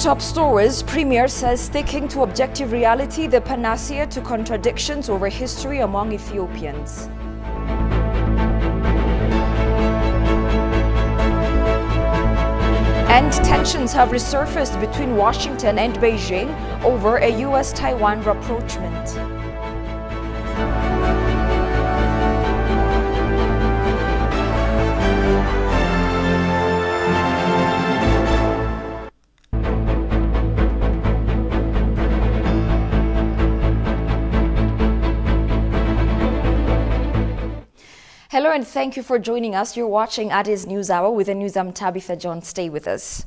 top stories, Premier says sticking to objective reality, the panacea to contradictions over history among Ethiopians. And tensions have resurfaced between Washington and Beijing over a US-Taiwan rapprochement. Hello and thank you for joining us. You're watching Addis News Hour with the news. I'm Tabitha John. Stay with us.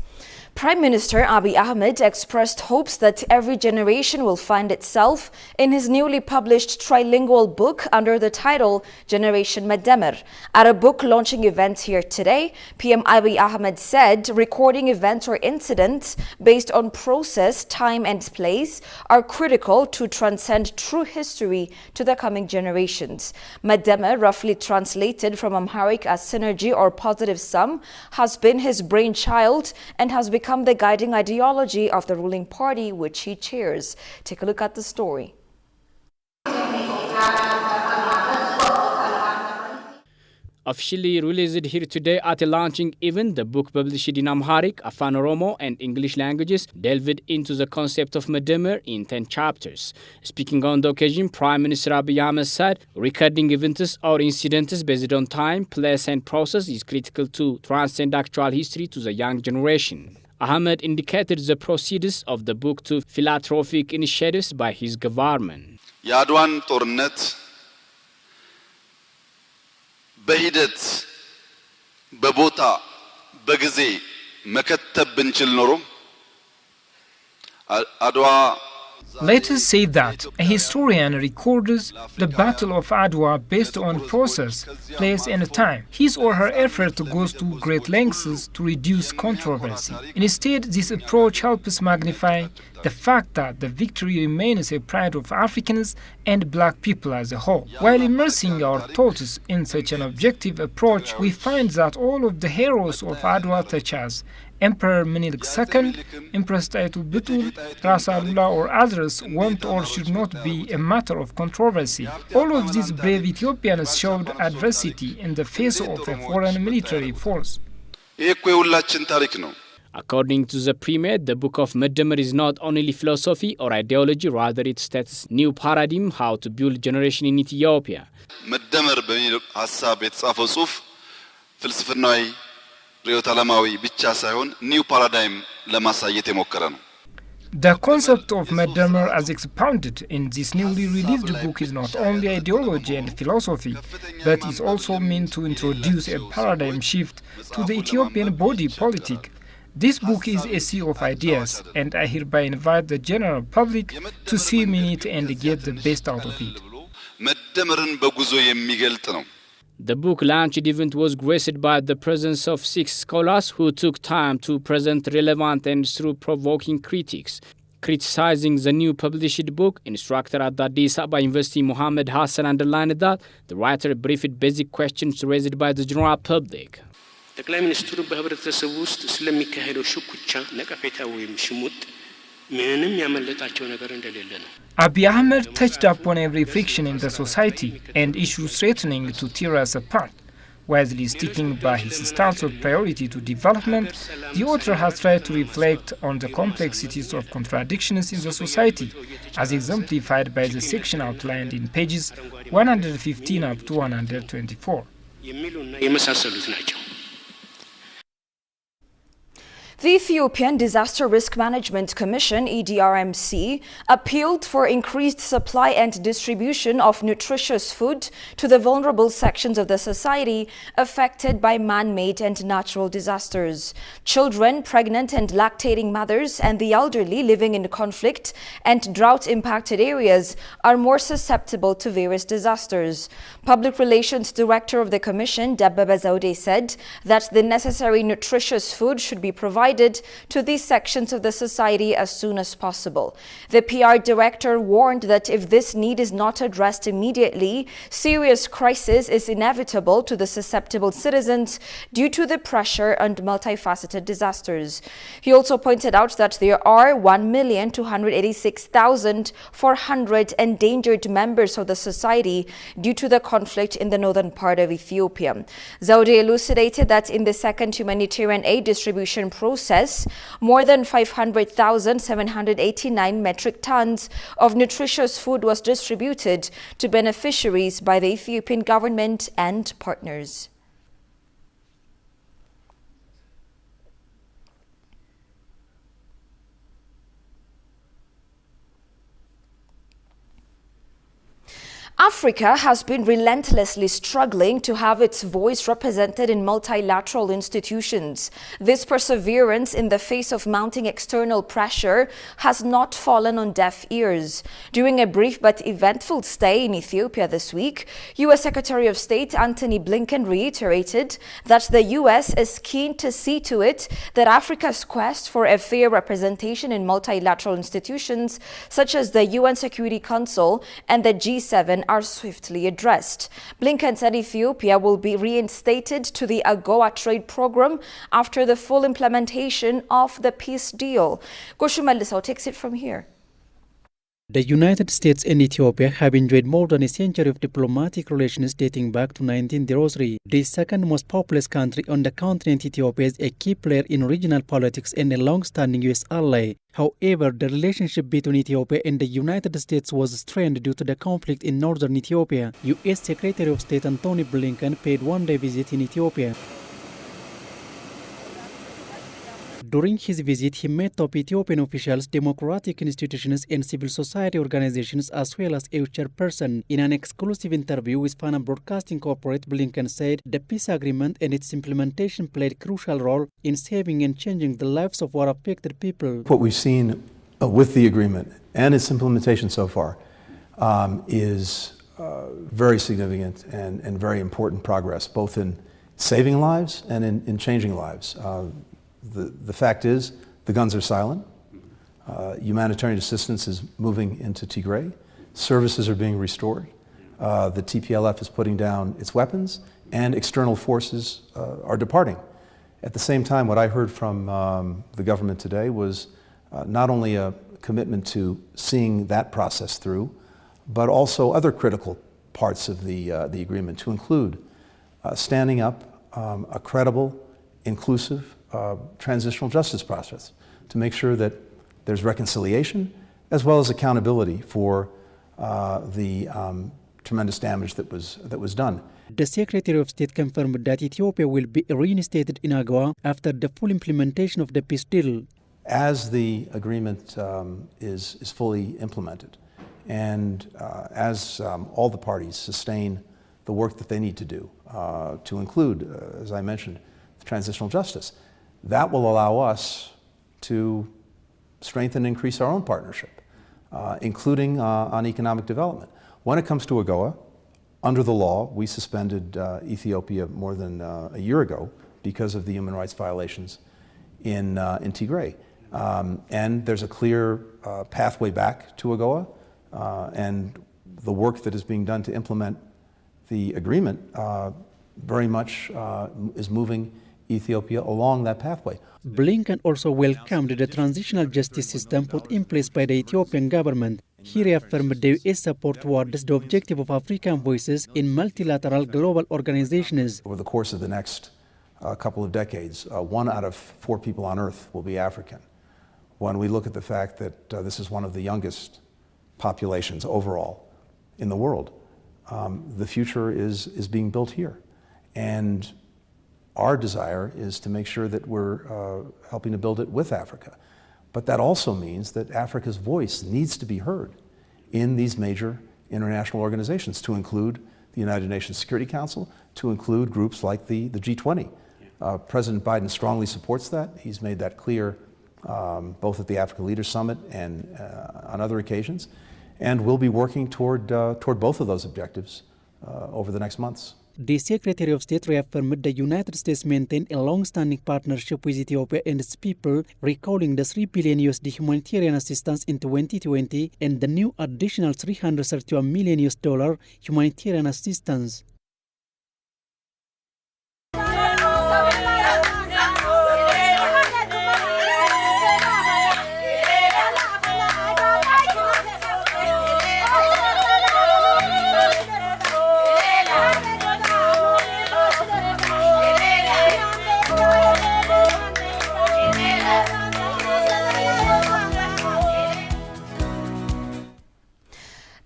Prime Minister Abiy Ahmed expressed hopes that every generation will find itself in his newly published trilingual book under the title Generation Mademir. At a book launching event here today, PM Abiy Ahmed said recording events or incidents based on process, time and place are critical to transcend true history to the coming generations. Mademir, roughly translated from Amharic as synergy or positive sum, has been his brainchild and has become the guiding ideology of the ruling party, which he chairs. Take a look at the story. Officially released here today at a launching event, the book published in Amharic, Afan Oromo and English languages delved into the concept of Mademir in 10 chapters. Speaking on the occasion, Prime Minister Abiy Ahmed said recording events or incidents based on time, place and process is critical to transcend actual history to the young generation. Ahmed indicated the proceeds of the book to philanthropic initiatives by his government. የአድዋን ጦርነት በሂደት በቦታ በጊዜ መከተብ ብንችል ኖሮ አድዋ Let us say that a historian records the Battle of Adwa based on process, place and time. His or her effort goes to great lengths to reduce controversy. Instead, this approach helps magnify the fact that the victory remains a pride of Africans and black people as a whole. While immersing our thoughts in such an objective approach, we find that all of the heroes of Adwa, such as Emperor Menilik II, Empress Taitu Butul, Ras Alula or others want or should not be a matter of controversy. All of these brave Ethiopians showed adversity in the face of a foreign military force. According to the Premier, the book of Mademir is not only philosophy or ideology, rather it sets new paradigm how to build generation in Ethiopia. መደመር በሚል ሐሳብ የተጻፈው ጽሑፍ ፍልስፍናዊ ርዕዮተ ዓለማዊ ብቻ ሳይሆን ኒው ፓራዳይም ለማሳየት የሞከረ ነው። The concept of Mademir as expounded in this newly released book is not only ideology and philosophy, but is also meant to introduce a paradigm shift to the Ethiopian body politic. This book is a sea of ideas, and I hereby invite the general public to swim in it and get the best out of it. መደመርን በጉዞ የሚገልጥ ነው። The book launch event was graced by the presence of 6 scholars who took time to present relevant and thought-provoking critiques. Criticizing the new published book, instructor at the Addis Ababa University Mohammed Hassan underlined that the writer briefed basic questions raised by the general public. ጠቅላይ ሚኒስትሩ በህብረተሰቡ ውስጥ ስለሚካሄደው ሽኩቻ ነቀፌታ ወይም ሽሙጥ ምንም ያመለጣቸው ነገር እንደሌለ ነው። Abiy Ahmed touched upon every friction in the society and issues threatening to tear us apart. Wisely sticking by his stance of priority to development, the author has tried to reflect on the complexities of contradictions in the society, as exemplified by the section outlined in pages 115 up to 124. የመሳሰሉት ናቸው። The Ethiopian Disaster Risk Management Commission, EDRMC, appealed for increased supply and distribution of nutritious food to the vulnerable sections of the society affected by man-made and natural disasters. Children, pregnant and lactating mothers, and the elderly living in conflict and drought-impacted areas are more susceptible to various disasters. Public Relations Director of the Commission, Debebe Zaude, said that the necessary nutritious food should be provided provided to these sections of the society as soon as possible. The PR director warned that if this need is not addressed immediately, serious crisis is inevitable to the susceptible citizens due to the pressure and multifaceted disasters. He also pointed out that there are 1,286,400 endangered members of the society due to the conflict in the northern part of Ethiopia. Zaude elucidated that in the second humanitarian aid distribution process, more than 500,789 metric tons of nutritious food was distributed to beneficiaries by the Ethiopian government and partners. Africa has been relentlessly struggling to have its voice represented in multilateral institutions. This perseverance in the face of mounting external pressure has not fallen on deaf ears. During a brief but eventful stay in Ethiopia this week, U.S. Secretary of State Antony Blinken reiterated that the U.S. is keen to see to it that Africa's quest for a fair representation in multilateral institutions such as the UN Security Council and the G7 are swiftly addressed. Blinken said Ethiopia will be reinstated to the AGOA trade program after the full implementation of the peace deal. Goshu Melisau takes it from here. The United States and Ethiopia have enjoyed more than a century of diplomatic relations dating back to 1903. The second most populous country on the continent, Ethiopia is a key player in regional politics and a long-standing U.S. ally. However, the relationship between Ethiopia and the United States was strained due to the conflict in northern Ethiopia. U.S. Secretary of State Antony Blinken paid one-day visit in Ethiopia. During his visit, he met top Ethiopian officials, democratic institutions and civil society organizations as well as a chairperson. In an exclusive interview with Fana Broadcasting Corporate, Blinken said the peace agreement and its implementation played a crucial role in saving and changing the lives of war-affected people. What we've seen with the agreement and its implementation so far is very significant and very important progress, both in saving lives and in changing lives. The fact is, the guns are silent. Humanitarian assistance is moving into Tigray. Services are being restored. The TPLF is putting down its weapons, and external forces are departing. At the same time, what I heard from the government today was not only a commitment to seeing that process through, but also other critical parts of the agreement, to include standing up a credible, inclusive, transitional justice process to make sure that there's reconciliation as well as accountability for the tremendous damage that was done. The Secretary of State confirmed that Ethiopia will be reinstated in AGOA after the full implementation of the peace deal. As the agreement is fully implemented and as all the parties sustain the work that they need to do to include, as I mentioned, transitional justice, that will allow us to strengthen and increase our own partnership, including on economic development. When it comes to AGOA, under the law, we suspended Ethiopia more than a year ago because of the human rights violations in Tigray. And there's a clear pathway back to AGOA, and the work that is being done to implement the agreement very much is moving Ethiopia along that pathway. Blinken also welcomed the transitional justice system put in place by the Ethiopian government. He reaffirmed the US support towards the objective of African voices in multilateral global organizations. Over the course of the next couple of decades, 1 out of 4 people on Earth will be African. When we look at the fact that this is one of the youngest populations overall in the world, the future is being built here. And our desire is to make sure that we're helping to build it with Africa. But that also means that Africa's voice needs to be heard in these major international organizations, to include the United Nations Security Council, to include groups like the G20. President Biden strongly supports that. He's made that clear both at the Africa Leaders Summit and on other occasions. And we'll be working toward both of those objectives over the next months. The Secretary of State reaffirmed the United States maintained a long-standing partnership with Ethiopia and its people, recalling the $3 billion humanitarian assistance in 2020 and the new additional $331 million humanitarian assistance.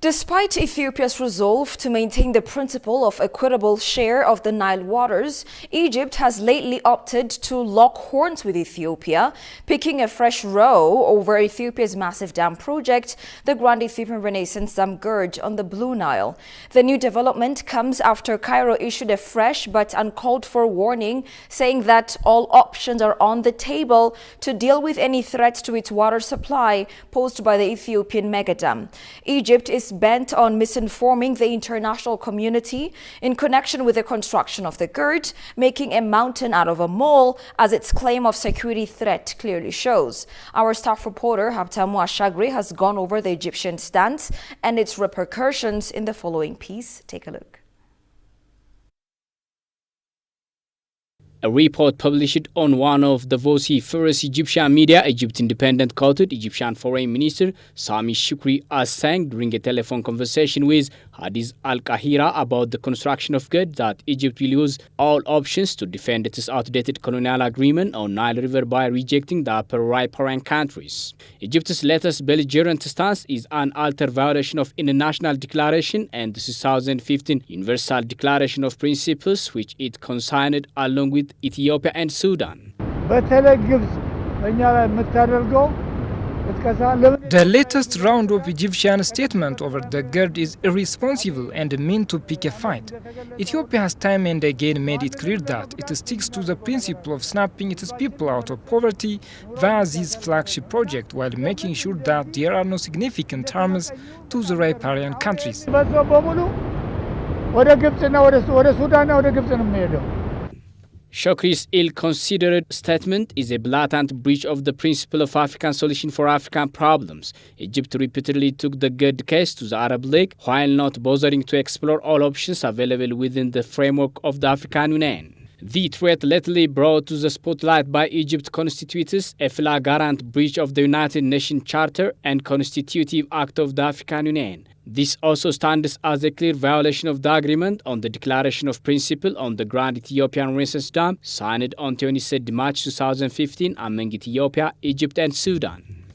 Despite Ethiopia's resolve to maintain the principle of equitable share of the Nile waters, Egypt has lately opted to lock horns with Ethiopia, picking a fresh row over Ethiopia's massive dam project, the Grand Ethiopian Renaissance Dam GERD on the Blue Nile. The new development comes after Cairo issued a fresh but uncalled for warning, saying that all options are on the table to deal with any threat to its water supply posed by the Ethiopian megadam. Egypt is bent on misinforming the international community in connection with the construction of the GERD, making a mountain out of a mole, as its claim of security threat clearly shows. Our staff reporter Habtamu Ashagri has gone over the Egyptian stance and its repercussions in the following piece. Take a look. A report published on one of the vociferous Egyptian media, Egypt Independent, quoted Egyptian Foreign Minister Sami Shukri as saying during a telephone conversation with Hadiz Al-Kahira about the construction of GERD that Egypt will use all options to defend its outdated colonial agreement on Nile River by rejecting the upper riparian countries. Egypt's latest belligerent stance is an utter violation of international declaration and the 2015 Universal Declaration of Principles, which it consigned along with Ethiopia and Sudan. The latest round of Egyptian statement over the GERD is irresponsible and meant to pick a fight. Ethiopia has time and again made it clear that it sticks to the principle of snapping its people out of poverty via this flagship project, while making sure that there are no significant harms to the riparian countries. Shukri's ill-considered statement is a blatant breach of the principle of African solution for African problems. Egypt repeatedly took the GERD case to the Arab League while not bothering to explore all options available within the framework of the African Union. The threat lately brought to the spotlight by Egypt constitutes a flagrant breach of the United Nations Charter and Constitutive Act of the African Union. This also stands as a clear violation of the agreement on the Declaration of Principle on the Grand Ethiopian Renaissance Dam, signed on 23 March 2015 among Ethiopia, Egypt and Sudan.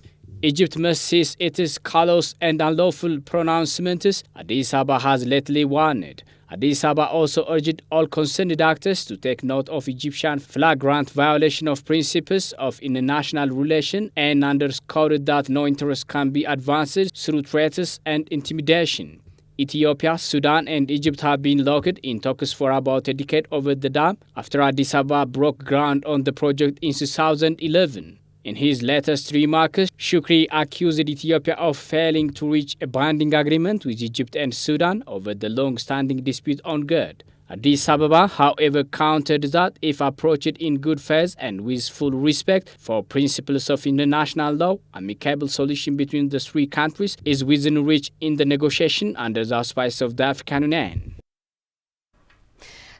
Egypt must cease its callous and unlawful pronouncements, Addis Ababa has lately warned. Addis Ababa also urged all concerned actors to take note of Egyptian flagrant violation of principles of international relations and underscored that no interest can be advanced through threats and intimidation. Ethiopia, Sudan and Egypt have been locked in talks for about a decade over the dam after Addis Ababa broke ground on the project in 2011. In his latest remarks, Shukri accused Ethiopia of failing to reach a binding agreement with Egypt and Sudan over the long-standing dispute on GERD. Addis Ababa, however, countered that if approached in good faith and with full respect for principles of international law, amicable solution between the three countries is within reach in the negotiation under the auspices of the African Union.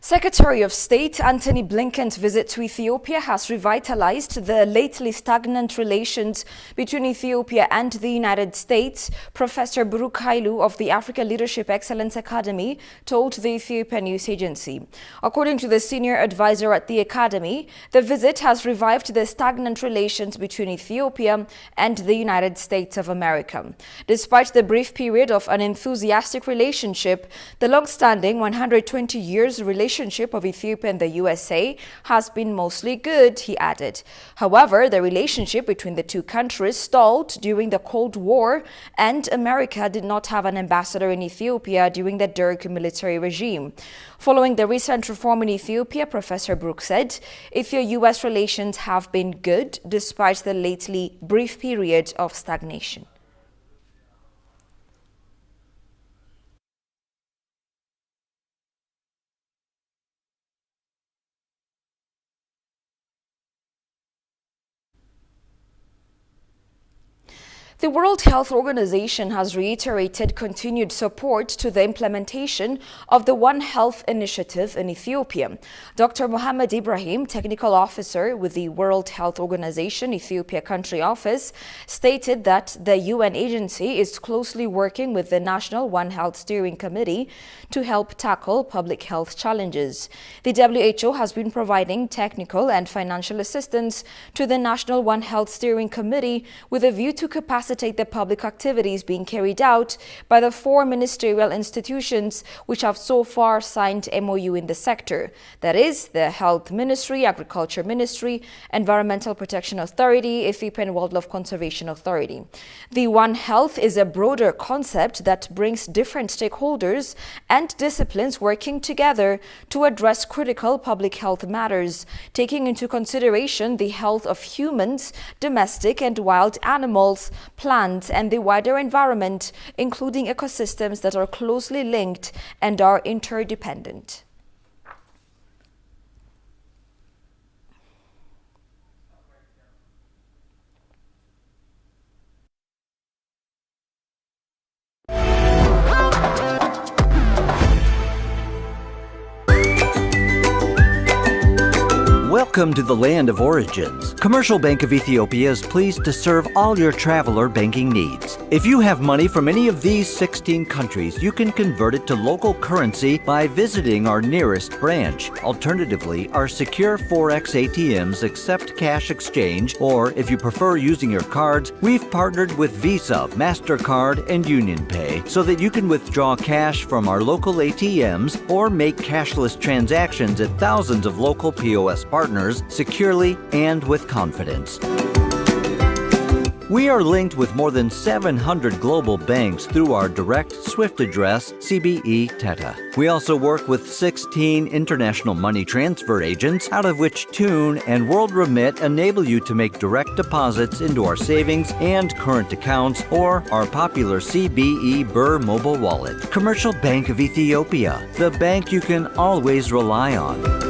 Secretary of State Antony Blinken's visit to Ethiopia has revitalized the lately stagnant relations between Ethiopia and the United States, Professor Buruk Hailu of the Africa Leadership Excellence Academy told the Ethiopian news agency. According to the senior advisor at the academy, the visit has revived the stagnant relations between Ethiopia and the United States of America. Despite the brief period of an enthusiastic relationship, the long-standing 120 years relationship of Ethiopia and the USA has been mostly good, he added. However, the relationship between the two countries stalled during the Cold War, and America did not have an ambassador in Ethiopia during the Derg military regime. Following the recent reform in Ethiopia, Professor Buruk said, Ethio-US relations have been good despite the lately brief period of stagnation. The World Health Organization has reiterated continued support to the implementation of the One Health initiative in Ethiopia. Dr. Mohammed Ibrahim, technical officer with the World Health Organization Ethiopia Country Office, stated that the UN agency is closely working with the National One Health Steering Committee to help tackle public health challenges. The WHO has been providing technical and financial assistance to the National One Health Steering Committee with a view to capacitate the public activities being carried out by the 4 ministerial institutions which have so far signed MOU in the sector. That is, the Health Ministry, Agriculture Ministry, Environmental Protection Authority, Ethiopian Wildlife Conservation Authority. The One Health is a broader concept that brings different stakeholders and disciplines working together to address critical public health matters, taking into consideration the health of humans, domestic and wild animals, plants, and the wider environment, including ecosystems that are closely linked and are interdependent. Welcome to the land of origins. Commercial Bank of Ethiopia is pleased to serve all your traveler banking needs. If you have money from any of these 16 countries, you can convert it to local currency by visiting our nearest branch. Alternatively, our secure Forex ATMs accept cash exchange, or if you prefer using your cards, we've partnered with Visa, MasterCard, and UnionPay so that you can withdraw cash from our local ATMs or make cashless transactions at thousands of local POS partners securely and with confidence. We are linked with more than 700 global banks through our direct SWIFT address, CBE Teta. We also work with 16 international money transfer agents, out of which Tune and World Remit enable you to make direct deposits into our savings and current accounts or our popular CBE Burr mobile wallet. Commercial Bank of Ethiopia, the bank you can always rely on.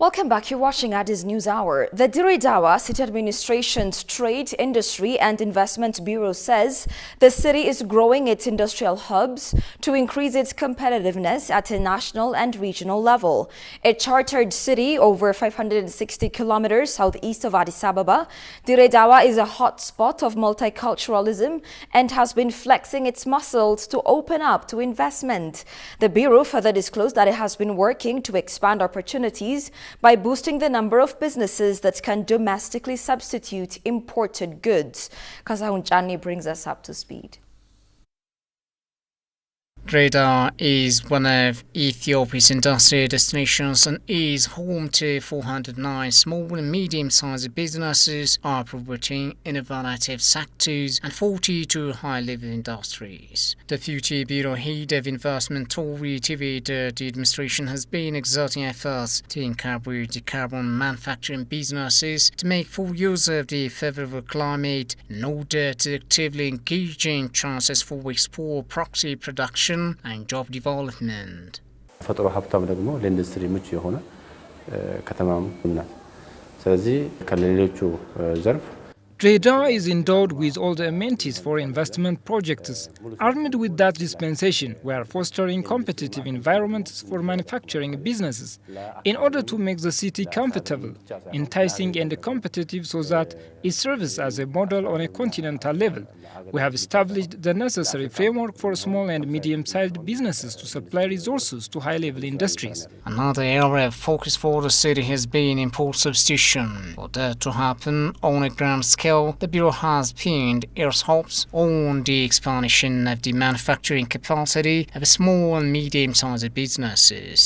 Welcome back. You're watching Addis News Hour. The Dire Dawa City Administration's Trade, Industry and Investment Bureau says the city is growing its industrial hubs to increase its competitiveness at a national and regional level. A chartered city over 560 kilometers southeast of Addis Ababa, Dire Dawa is a hotspot of multiculturalism and has been flexing its muscles to open up to investment. The Bureau further disclosed that it has been working to expand opportunities by boosting the number of businesses that can domestically substitute imported goods. Kasahun Chani brings us up to speed. Jeddah is one of Ethiopia's industrial destinations and is home to 409 small and medium-sized businesses operating in a variety of sectors and 42 high-level industries. Deputy Bureau Head of Investment Tori Tived, the administration has been exerting efforts to encourage the carbon manufacturing businesses to make full use of the favorable climate in order to actively engage in chances for export proxy production and job development. ፈጥሮ ሀብታም ደግሞ ለኢንዱስትሪ ምቹ የሆነ ከተማም ናት። ስለዚህ ከሌሎቹ ዘርፍ Jeddah is endowed with all the amenities for investment projects. Armed with that dispensation, we are fostering competitive environments for manufacturing businesses in order to make the city comfortable, enticing and competitive so that it serves as a model on a continental level. We have established the necessary framework for small and medium-sized businesses to supply resources to high-level industries. Another area of focus for the city has been import substitution. For that to happen on a grand scale, the Bureau has pinned its hopes on the expansion of the manufacturing capacity of small and medium-sized businesses.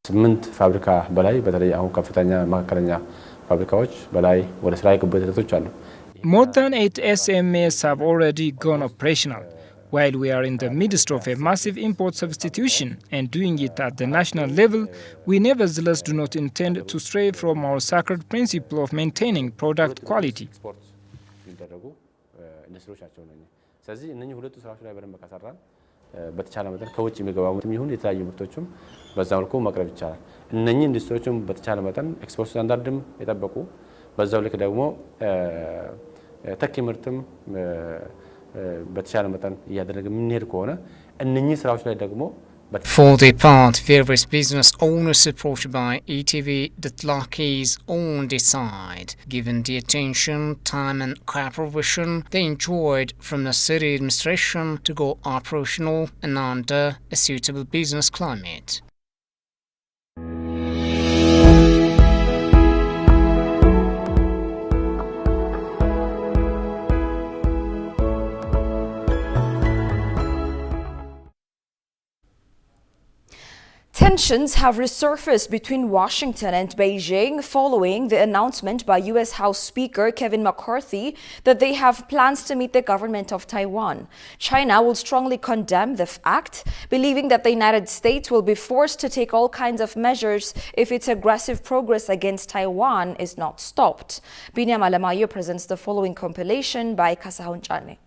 8 ፋብሪካ በላይ በተለይ አሁን ከፍተኛ ማከለኛ ፋብሪካዎች በላይ ወደ ስራ የገቡበት አሉ። More than 8 SMEs have already gone operational. While we are in the midst of a massive import substitution and doing it at the national level, we nevertheless do not intend to stray from our sacred principle of maintaining product quality. ስለዚህ እነኚህ ሁለቱ ስራዎች ላይ በደንብ ከሰራን በተቻለ መጠን ከውጭ የሚገባውም ይሁን የተለያዩ ምርቶችም በዛ መልኩ ማቅረብ ይቻላል። እነኚህ ኢንዱስትሪዎችም በተቻለ መጠን ኤክስፖርት ስታንዳርድም የጠበቁ በዛው ልክ ደግሞ ተኪ ምርትም በተቻለ መጠን እያደረገ የምንሄድ ከሆነ እነኚህ ስራዎች ላይ ደግሞ For their part, various business owners approached by ETV that luck is on their side, given the attention, time and cooperation they enjoyed from the city administration to go operational and under a suitable business climate. Tensions have resurfaced between Washington and Beijing following the announcement by U.S. House Speaker Kevin McCarthy that they have plans to meet the government of Taiwan. China will strongly condemn the act, believing that the United States will be forced to take all kinds of measures if its aggressive progress against Taiwan is not stopped. Binyam Alamayo presents the following compilation by Kasahun Chane.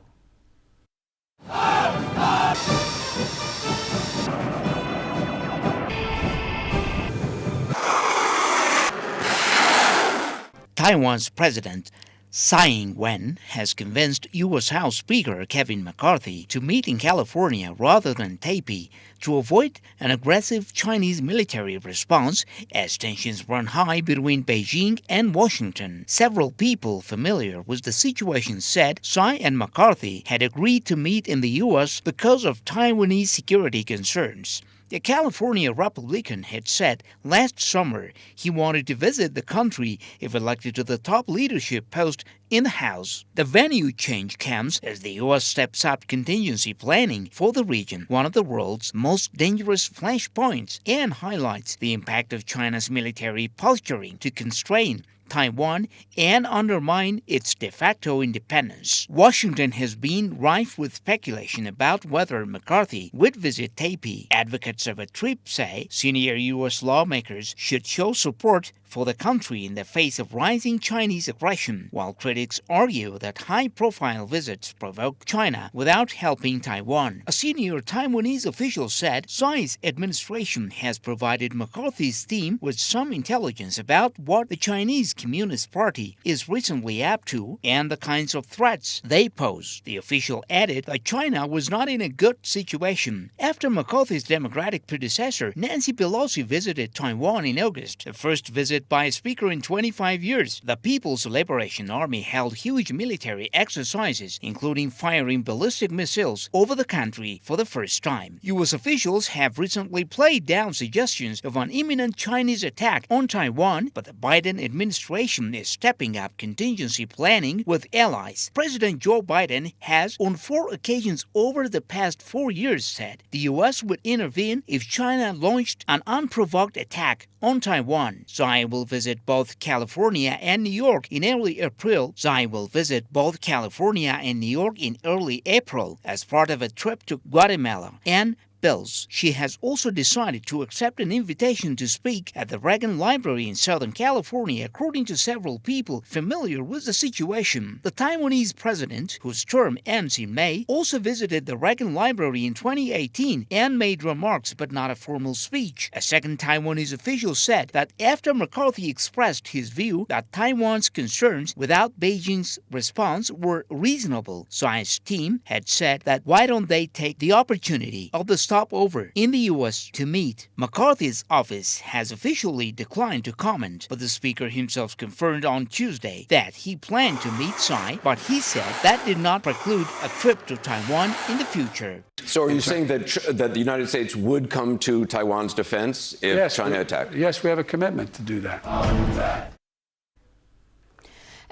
Taiwan's President Tsai Ing-wen has convinced U.S. House Speaker Kevin McCarthy to meet in California rather than Taipei to avoid an aggressive Chinese military response as tensions run high between Beijing and Washington. Several people familiar with the situation said Tsai and McCarthy had agreed to meet in the U.S. because of Taiwanese security concerns. The California Republican had said last summer he wanted to visit the country if elected to the top leadership post in the House. The venue change comes as the U.S. steps up contingency planning for the region, one of the world's most dangerous flashpoints, and highlights the impact of China's military posturing to constrain Taiwan and undermine its de facto independence. Washington has been rife with speculation about whether McCarthy would visit Taipei. Advocates of a trip say senior U.S. lawmakers should show support for the country in the face of rising Chinese aggression, while critics argue that high-profile visits provoke China without helping Taiwan. A senior Taiwanese official said Tsai's administration has provided McCarthy's team with some intelligence about what the Chinese Communist Party is recently up to and the kinds of threats they pose. The official added that China was not in a good situation. After McCarthy's Democratic predecessor, Nancy Pelosi visited Taiwan in August, the first visit visited by a speaker in 25 years. The People's Liberation Army held huge military exercises, including firing ballistic missiles over the country for the first time. U.S. officials have recently played down suggestions of an imminent Chinese attack on Taiwan, but the Biden administration is stepping up contingency planning with allies. President Joe Biden has, on 4 occasions over the past 4 years, said the U.S. would intervene if China launched an unprovoked attack on Taiwan. Tsai will visit both California and New York in early April. Tsai will visit both California and New York in early April as part of a trip to Guatemala and bills. She has also decided to accept an invitation to speak at the Reagan Library in Southern California, according to several people familiar with the situation. The Taiwanese president, whose term ends in May, also visited the Reagan Library in 2018 and made remarks but not a formal speech. A second Taiwanese official said that after McCarthy expressed his view that Taiwan's concerns without Beijing's response were reasonable, Tsai's team had said that why don't they take the opportunity of the stopover in the U.S. to meet. McCarthy's office has officially declined to comment, but the speaker himself confirmed on Tuesday that he planned to meet Tsai, but he said that did not preclude a trip to Taiwan in the future. So are you saying that the United States would come to Taiwan's defense if China attacked? Yes, we have a commitment to do that.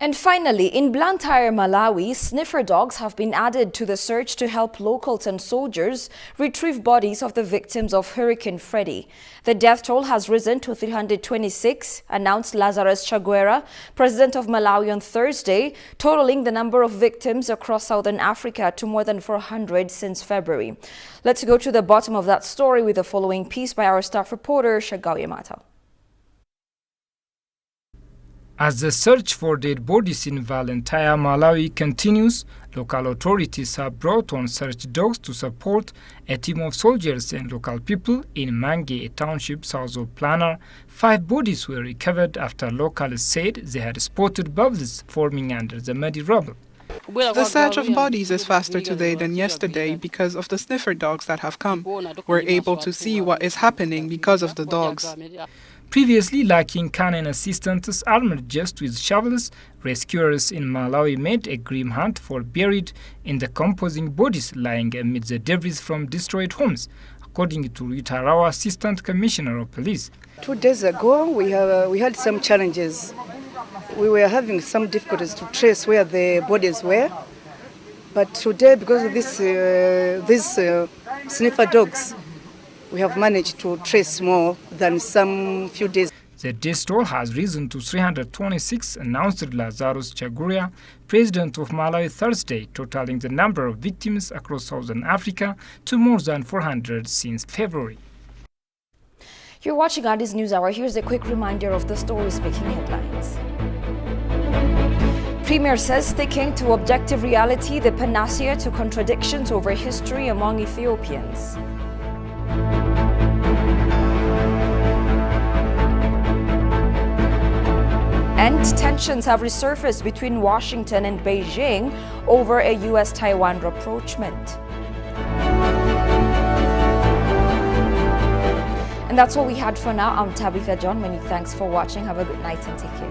And finally, in Blantyre, Malawi, sniffer dogs have been added to the search to help locals and soldiers retrieve bodies of the victims of Hurricane Freddy. The death toll has risen to 326, announced Lazarus Chakwera, president of Malawi, on Thursday, totaling the number of victims across southern Africa to more than 400 since February. Let's go to the bottom of that story with the following piece by our staff reporter, Shagao Yamata. As the search for dead bodies in Blantyre, Malawi continues, local authorities have brought on search dogs to support a team of soldiers and local people in Mange, a township south of Planar. 5 bodies were recovered after locals said they had spotted bubbles forming under the muddy rubble. The search of bodies is faster today than yesterday because of the sniffer dogs that have come. We're able to see what is happening because of the dogs. Previously lacking canine assistants armed just with shovels, rescuers in Malawi made a grim hunt for buried and decomposing bodies lying amid the debris from destroyed homes, according to Rita Rawa, Assistant Commissioner of Police. 2 days ago, we had some challenges. We were having some difficulties to trace where the bodies were. But today, because of these sniffer dogs, we have managed to trace more than some few days. The death toll has risen to 326, announced Lazarus Chakwera, president of Malawi, Thursday, totaling the number of victims across southern Africa to more than 400 since February. You're watching Addis News Hour. Here's a quick reminder of the stories making headlines. Premier says sticking to objective reality, the panacea to contradictions over history among Ethiopians. And tensions have resurfaced between Washington and Beijing over a U.S.-Taiwan rapprochement. And that's all we had for now. I'm Tabitha John. Many thanks for watching. Have a good night and take care.